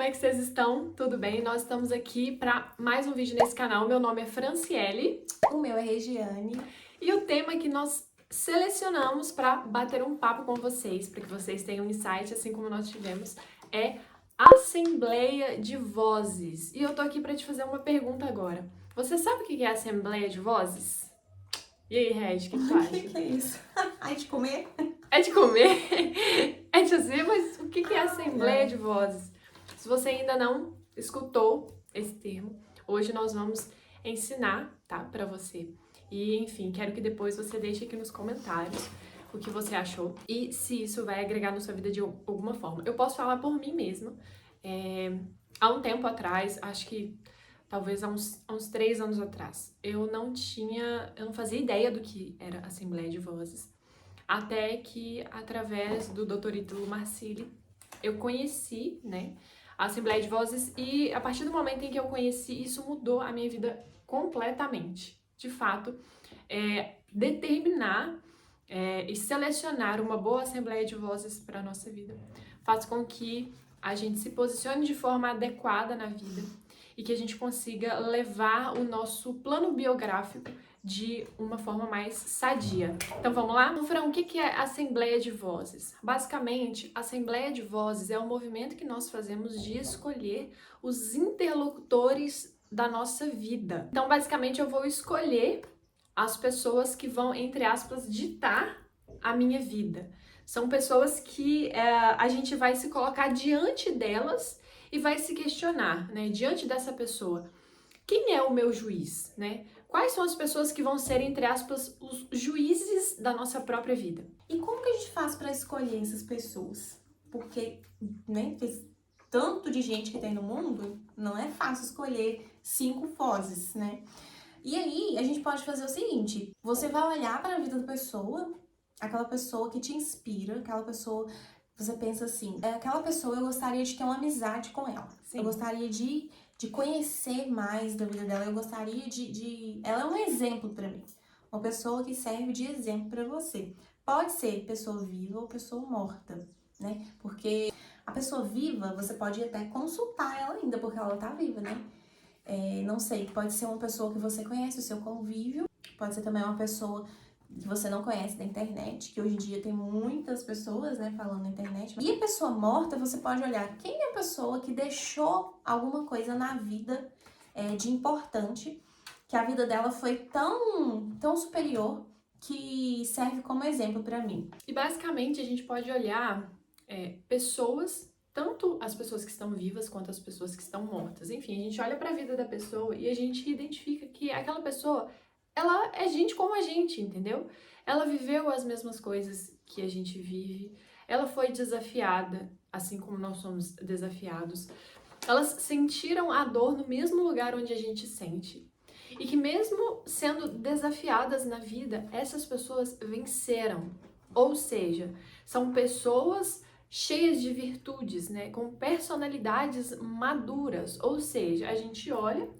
é que vocês estão? Tudo bem? Nós estamos aqui para mais um vídeo nesse canal. Meu nome é Franciele. O meu é Regiane. E o tema que nós selecionamos para bater um papo com vocês, para que vocês tenham um insight, assim como nós tivemos, é Assembleia de Vozes. E eu tô aqui para te fazer uma pergunta agora. Você sabe o que é Assembleia de Vozes? E aí, Regi, o que tu acha? O que é isso? É de comer? É de comer? É de fazer, mas o que é Assembleia de Vozes? Se você ainda não escutou esse termo, hoje nós vamos ensinar, tá, pra você. E, enfim, quero que depois você deixe aqui nos comentários o que você achou e se isso vai agregar na sua vida de alguma forma. Eu posso falar por mim mesma. Há um tempo atrás, acho que talvez há uns 3 anos atrás, eu não fazia ideia do que era Assembleia de Vozes. Até que, através do Dr. Ítalo Marcilli, eu conheci, né, a Assembleia de Vozes e, a partir do momento em que eu conheci, isso mudou a minha vida completamente. De fato, determinar e selecionar uma boa Assembleia de Vozes para a nossa vida faz com que a gente se posicione de forma adequada na vida e que a gente consiga levar o nosso plano biográfico de uma forma mais sadia. Então vamos lá? Então, Fran, o que é Assembleia de Vozes? Basicamente, Assembleia de Vozes é o movimento que nós fazemos de escolher os interlocutores da nossa vida. Então, basicamente, eu vou escolher as pessoas que vão, entre aspas, ditar a minha vida. São pessoas que a gente vai se colocar diante delas e vai se questionar, né? Diante dessa pessoa, quem é o meu juiz, né? Quais são as pessoas que vão ser, entre aspas, os juízes da nossa própria vida? E como que a gente faz para escolher essas pessoas? Porque, né, tanto de gente que tem no mundo, não é fácil escolher 5 vozes, né? E aí, a gente pode fazer o seguinte, você vai olhar para a vida da pessoa, aquela pessoa que te inspira, aquela pessoa, você pensa assim, aquela pessoa eu gostaria de ter uma amizade com ela. Sim. Eu gostaria de conhecer mais da vida dela, eu gostaria Ela é um exemplo pra mim, uma pessoa que serve de exemplo pra você. Pode ser pessoa viva ou pessoa morta, né? Porque a pessoa viva, você pode até consultar ela ainda, porque ela tá viva, né? Não sei, pode ser uma pessoa que você conhece, o seu convívio, pode ser também uma pessoa que você não conhece da internet, que hoje em dia tem muitas pessoas, né, falando na internet. E a pessoa morta, você pode olhar quem é a pessoa que deixou alguma coisa na vida de importante, que a vida dela foi tão superior que serve como exemplo pra mim. E basicamente a gente pode olhar pessoas, tanto as pessoas que estão vivas quanto as pessoas que estão mortas. Enfim, a gente olha para a vida da pessoa e a gente identifica que aquela pessoa, ela é gente como a gente, entendeu? Ela viveu as mesmas coisas que a gente vive, ela foi desafiada, assim como nós somos desafiados. Elas sentiram a dor no mesmo lugar onde a gente sente. E que mesmo sendo desafiadas na vida, essas pessoas venceram. Ou seja, são pessoas cheias de virtudes, né? Com personalidades maduras. Ou seja, a gente olha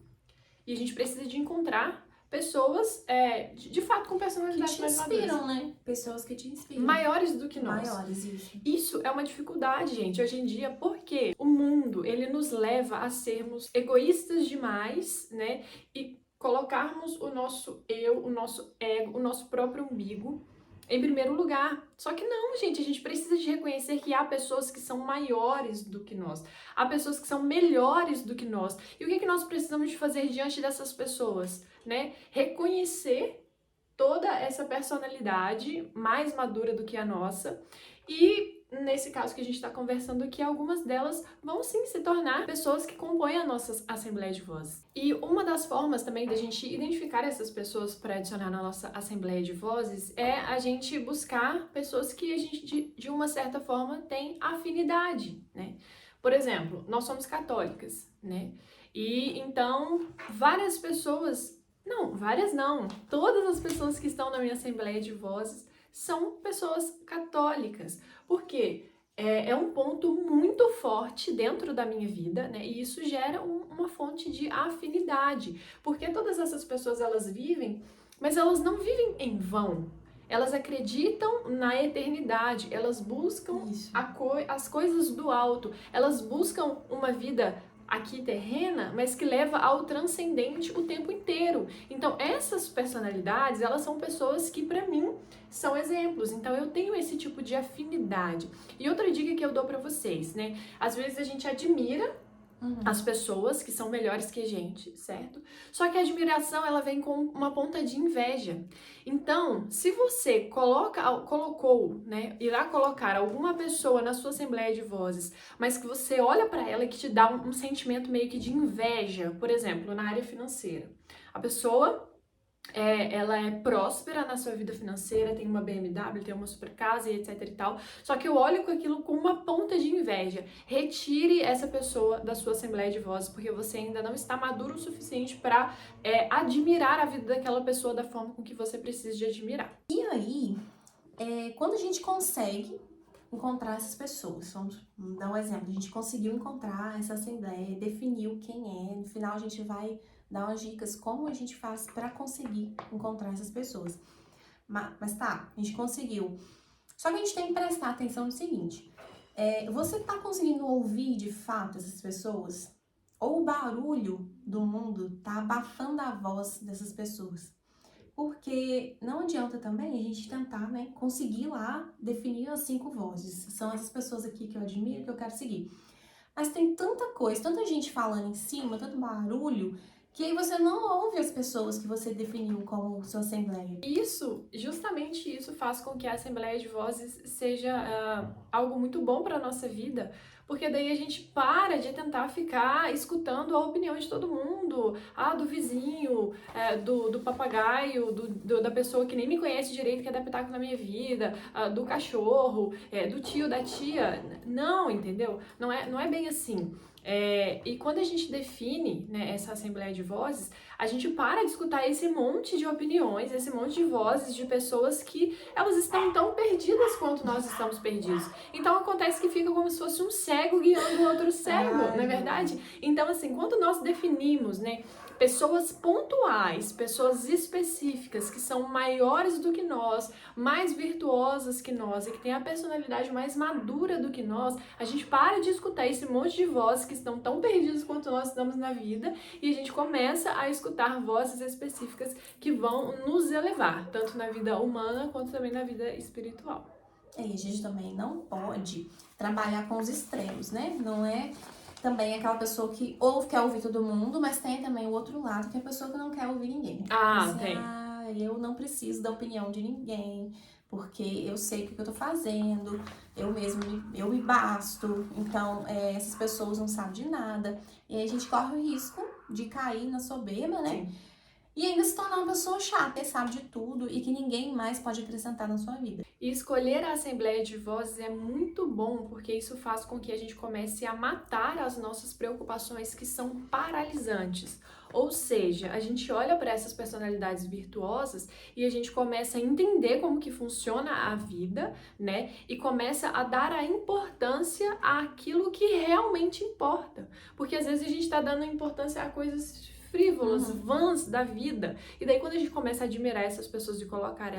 e a gente precisa de encontrar pessoas, de fato, com personalidades mais maduras. Que te inspiram, né? Pessoas que te inspiram. Maiores do que nós. Maiores, isso. Isso é uma dificuldade, gente, hoje em dia, porque o mundo, ele nos leva a sermos egoístas demais, né? E colocarmos o nosso eu, o nosso ego, o nosso próprio umbigo em primeiro lugar. Só que não, gente, a gente precisa de reconhecer que há pessoas que são maiores do que nós, há pessoas que são melhores do que nós. E o que nós precisamos de fazer diante dessas pessoas, né? Reconhecer toda essa personalidade mais madura do que a nossa e, nesse caso que a gente está conversando aqui, algumas delas vão sim se tornar pessoas que compõem a nossa Assembleia de Vozes. E uma das formas também da gente identificar essas pessoas para adicionar na nossa Assembleia de Vozes é a gente buscar pessoas que a gente, de uma certa forma, tem afinidade, né? Por exemplo, nós somos católicas, né? E então, várias pessoas... Não, várias não. Todas as pessoas que estão na minha Assembleia de Vozes são pessoas católicas. Por quê? É um ponto muito forte dentro da minha vida, né? E isso gera uma fonte de afinidade. Porque todas essas pessoas, elas vivem, mas elas não vivem em vão. elas acreditam na eternidade, elas buscam Isso. as coisas do alto, elas buscam uma vida aqui terrena, mas que leva ao transcendente o tempo inteiro. Então, essas personalidades, elas são pessoas que, para mim, são exemplos. Então, eu tenho esse tipo de afinidade. E outra dica que eu dou para vocês, né? Às vezes a gente admira as pessoas que são melhores que a gente, certo? Só que a admiração, ela vem com uma ponta de inveja. Então, se você colocou, né, irá colocar alguma pessoa na sua assembleia de vozes, mas que você olha para ela e que te dá um sentimento meio que de inveja, por exemplo, na área financeira. A pessoa ela é próspera na sua vida financeira, tem uma BMW, tem uma super casa e etc e tal. Só que eu olho com aquilo com uma ponta de inveja. Retire essa pessoa da sua assembleia de vozes, porque você ainda não está maduro o suficiente para admirar a vida daquela pessoa da forma com que você precisa de admirar. E aí, quando a gente consegue encontrar essas pessoas, vamos dar um exemplo, a gente conseguiu encontrar essa assembleia, definiu quem é, no final a gente vai dar umas dicas como a gente faz para conseguir encontrar essas pessoas. Mas tá, a gente conseguiu. Só que a gente tem que prestar atenção no seguinte, você tá conseguindo ouvir de fato essas pessoas? Ou o barulho do mundo tá abafando a voz dessas pessoas? Porque não adianta também a gente tentar, né, conseguir lá definir as 5 vozes. São essas pessoas aqui que eu admiro, que eu quero seguir. Mas tem tanta coisa, tanta gente falando em cima, tanto barulho, que aí você não ouve as pessoas que você definiu como sua assembleia. Justamente isso faz com que a Assembleia de Vozes seja algo muito bom para a nossa vida, porque daí a gente para de tentar ficar escutando a opinião de todo mundo, do vizinho, do papagaio, da pessoa que nem me conhece direito, que é dar pitaco na minha vida, do cachorro, do tio, da tia. Não, entendeu? Não é bem assim. E quando a gente define, né, essa assembleia de vozes, a gente para de escutar esse monte de opiniões, esse monte de vozes de pessoas que elas estão tão perdidas quanto nós estamos perdidos. Então acontece que fica como se fosse um cego guiando o outro cego, não é verdade? Então, assim, quando nós definimos, né, pessoas pontuais, pessoas específicas que são maiores do que nós, mais virtuosas que nós e que têm a personalidade mais madura do que nós, a gente para de escutar esse monte de vozes que estão tão perdidos quanto nós estamos na vida e a gente começa a escutar vozes específicas que vão nos elevar, tanto na vida humana quanto também na vida espiritual. E a gente também não pode trabalhar com os extremos, né? Não é também aquela pessoa que quer ouvir todo mundo, mas tem também o outro lado, que é a pessoa que não quer ouvir ninguém. Tem. Eu não preciso da opinião de ninguém, porque eu sei o que eu tô fazendo, eu me basto, então essas pessoas não sabem de nada. E aí a gente corre o risco de cair na soberba, né? Sim. E ainda se tornar uma pessoa chata, que sabe de tudo e que ninguém mais pode acrescentar na sua vida. E escolher a Assembleia de Vozes é muito bom, porque isso faz com que a gente comece a matar as nossas preocupações que são paralisantes. Ou seja, a gente olha para essas personalidades virtuosas e a gente começa a entender como que funciona a vida, né? E começa a dar a importância àquilo que realmente importa. Porque às vezes a gente está dando importância a coisas frívolas, vãs da vida. E daí quando a gente começa a admirar essas pessoas e colocar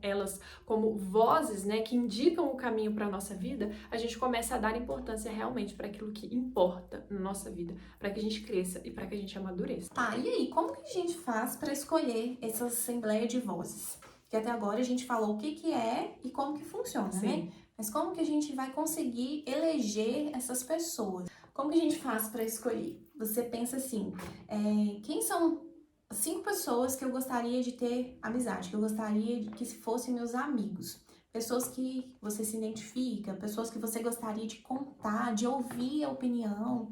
elas como vozes, né, que indicam o caminho para a nossa vida, a gente começa a dar importância realmente para aquilo que importa na nossa vida, para que a gente cresça e para que a gente amadureça. Tá, e aí, como que a gente faz para escolher essa assembleia de vozes? Que até agora a gente falou o que é e como que funciona, né? Mas como que a gente vai conseguir eleger essas pessoas? Como que a gente faz para escolher? Você pensa assim, quem são 5 pessoas que eu gostaria de ter amizade, que eu gostaria de que fossem meus amigos? Pessoas que você se identifica, pessoas que você gostaria de contar, de ouvir a opinião,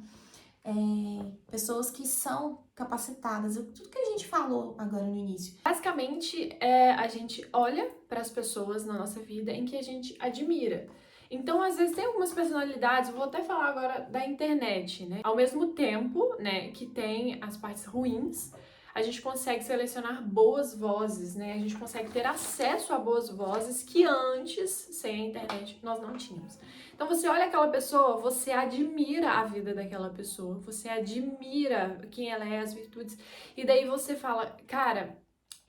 pessoas que são capacitadas, tudo que a gente falou agora no início. Basicamente, a gente olha para as pessoas na nossa vida em que a gente admira. Então, às vezes, tem algumas personalidades, vou até falar agora da internet, né? Ao mesmo tempo, né, que tem as partes ruins, a gente consegue selecionar boas vozes, né? A gente consegue ter acesso a boas vozes que antes, sem a internet, nós não tínhamos. Então, você olha aquela pessoa, você admira a vida daquela pessoa, você admira quem ela é, as virtudes, e daí você fala, cara,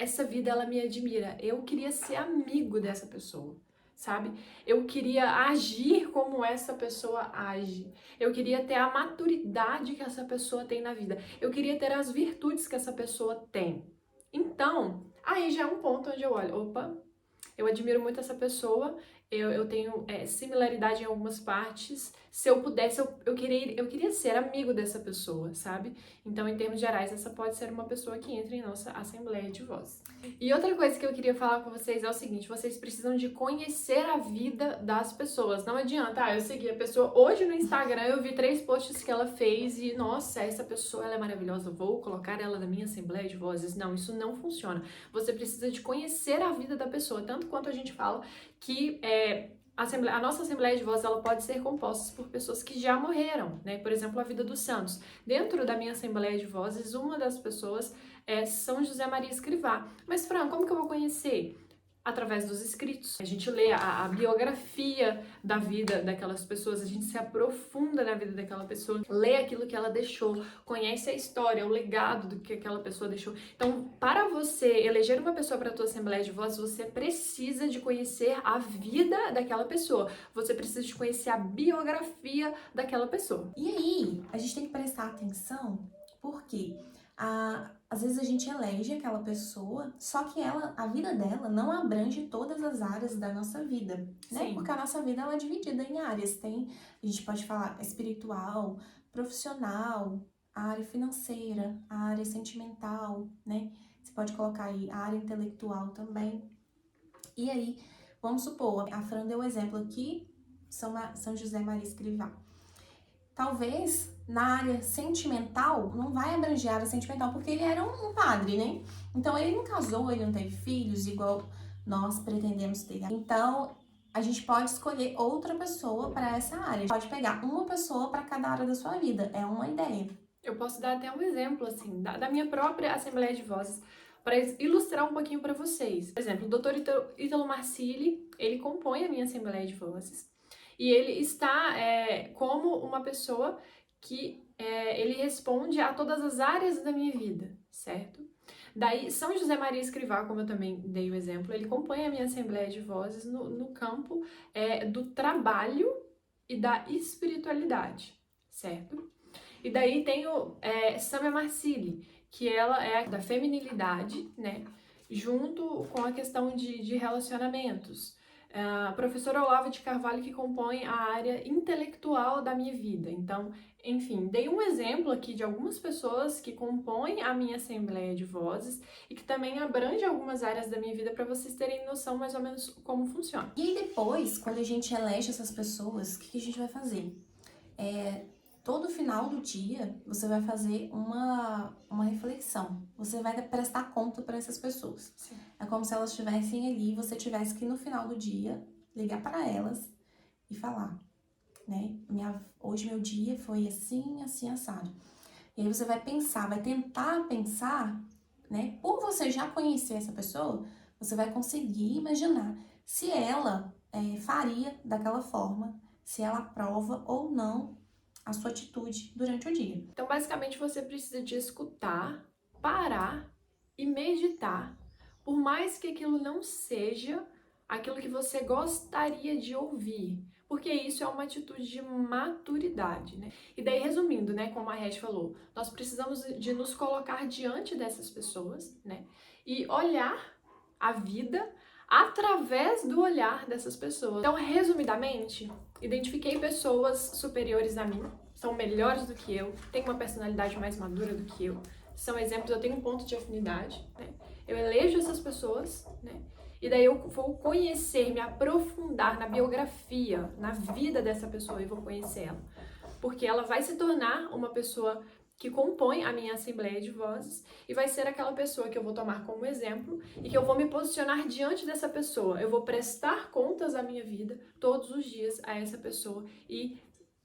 essa vida ela me admira. Eu queria ser amigo dessa pessoa, sabe? Eu queria agir como essa pessoa age. Eu queria ter a maturidade que essa pessoa tem na vida. Eu queria ter as virtudes que essa pessoa tem. Então, aí já é um ponto onde eu olho, opa, eu admiro muito essa pessoa, eu tenho similaridade em algumas partes. Se eu pudesse, eu queria ser amigo dessa pessoa, sabe? Então, em termos gerais, essa pode ser uma pessoa que entra em nossa Assembleia de Vozes. E outra coisa que eu queria falar com vocês é o seguinte, vocês precisam de conhecer a vida das pessoas. Não adianta, eu segui a pessoa hoje no Instagram, eu vi 3 posts que ela fez e, nossa, essa pessoa ela é maravilhosa, vou colocar ela na minha Assembleia de Vozes. Não, isso não funciona. Você precisa de conhecer a vida da pessoa, tanto quanto a gente fala que a nossa Assembleia de Vozes ela pode ser composta por pessoas que já morreram, né? Por exemplo, a vida dos santos. Dentro da minha Assembleia de Vozes, uma das pessoas é São José Maria Escrivá. Mas, Fran, como que eu vou conhecer? Através dos escritos. A gente lê a biografia da vida daquelas pessoas, a gente se aprofunda na vida daquela pessoa, lê aquilo que ela deixou, conhece a história, o legado do que aquela pessoa deixou. Então, para você eleger uma pessoa para a tua Assembleia de Vozes, você precisa de conhecer a vida daquela pessoa, você precisa de conhecer a biografia daquela pessoa. E aí, a gente tem que prestar atenção, porque às vezes a gente elege aquela pessoa, só que a vida dela não abrange todas as áreas da nossa vida, né? Sim. Porque a nossa vida ela é dividida em áreas. A gente pode falar espiritual, profissional, a área financeira, a área sentimental, né? Você pode colocar aí a área intelectual também. E aí, vamos supor, a Fran deu o exemplo aqui, São José Maria Escrivá. Talvez na área sentimental, não vai abranger a área sentimental, porque ele era um padre, né? Então ele não casou, ele não teve filhos, igual nós pretendemos ter. Então a gente pode escolher outra pessoa para essa área. Pode pegar uma pessoa para cada área da sua vida, é uma ideia. Eu posso dar até um exemplo, assim, da minha própria Assembleia de Vozes, para ilustrar um pouquinho para vocês. Por exemplo, o Dr. Ítalo Marcilli, ele compõe a minha Assembleia de Vozes. E ele está como uma pessoa que ele responde a todas as áreas da minha vida, certo? Daí, São José Maria Escrivá, como eu também dei o exemplo, ele compõe a minha Assembleia de Vozes no campo do trabalho e da espiritualidade, certo? E daí tem o Samia Marcilli, que ela é da feminilidade, né? Junto com a questão de relacionamentos. Professor Olavo de Carvalho, que compõe a área intelectual da minha vida. Então, enfim, dei um exemplo aqui de algumas pessoas que compõem a minha Assembleia de Vozes e que também abrange algumas áreas da minha vida para vocês terem noção mais ou menos como funciona. E aí depois, quando a gente elege essas pessoas, o que a gente vai fazer? Todo final do dia, você vai fazer uma reflexão. Você vai prestar conta para essas pessoas. Sim. É como se elas estivessem ali, você tivesse que no final do dia ligar para elas e falar, né? Hoje meu dia foi assim, assim, assado. E aí você vai pensar, vai tentar pensar, né? Por você já conhecer essa pessoa, você vai conseguir imaginar se ela faria daquela forma, se ela aprova ou não a sua atitude durante o dia. Então, basicamente, você precisa de escutar, parar e meditar, por mais que aquilo não seja aquilo que você gostaria de ouvir, porque isso é uma atitude de maturidade, né? E daí, resumindo, né, como a Red falou, nós precisamos de nos colocar diante dessas pessoas, né, e olhar a vida através do olhar dessas pessoas. Então, resumidamente, identifiquei pessoas superiores a mim, são melhores do que eu, têm uma personalidade mais madura do que eu, são exemplos, eu tenho um ponto de afinidade, né? Eu elejo essas pessoas, né? E daí eu vou conhecer, me aprofundar na biografia, na vida dessa pessoa e vou conhecer ela. Porque ela vai se tornar uma pessoa que compõe a minha Assembleia de Vozes e vai ser aquela pessoa que eu vou tomar como exemplo e que eu vou me posicionar diante dessa pessoa. Eu vou prestar contas da minha vida todos os dias a essa pessoa e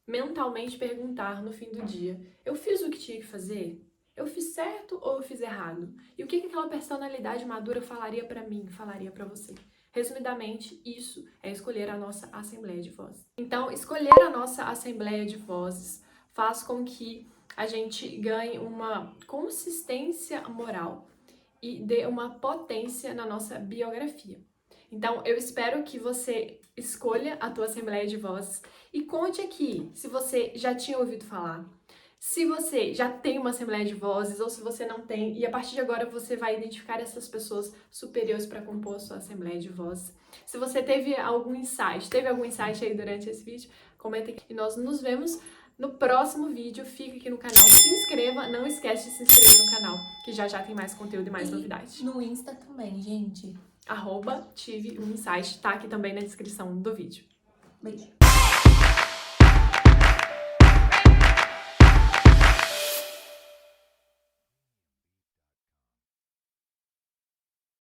mentalmente perguntar no fim do dia: eu fiz o que tinha que fazer? Eu fiz certo ou eu fiz errado? E o que aquela personalidade madura falaria para mim, falaria para você? Resumidamente, isso é escolher a nossa Assembleia de Vozes. Então, escolher a nossa Assembleia de Vozes faz com que a gente ganhe uma consistência moral e dê uma potência na nossa biografia. Então, eu espero que você escolha a tua Assembleia de Vozes e conte aqui se você já tinha ouvido falar, se você já tem uma Assembleia de Vozes ou se você não tem, e a partir de agora você vai identificar essas pessoas superiores para compor a sua Assembleia de Vozes. Se você teve algum insight aí durante esse vídeo, comenta aqui e nós nos vemos no próximo vídeo. Fica aqui no canal, se inscreva, não esquece de se inscrever no canal, que já tem mais conteúdo e mais novidades. No Insta também, gente. @tive um insight, tá aqui também na descrição do vídeo. Beijo.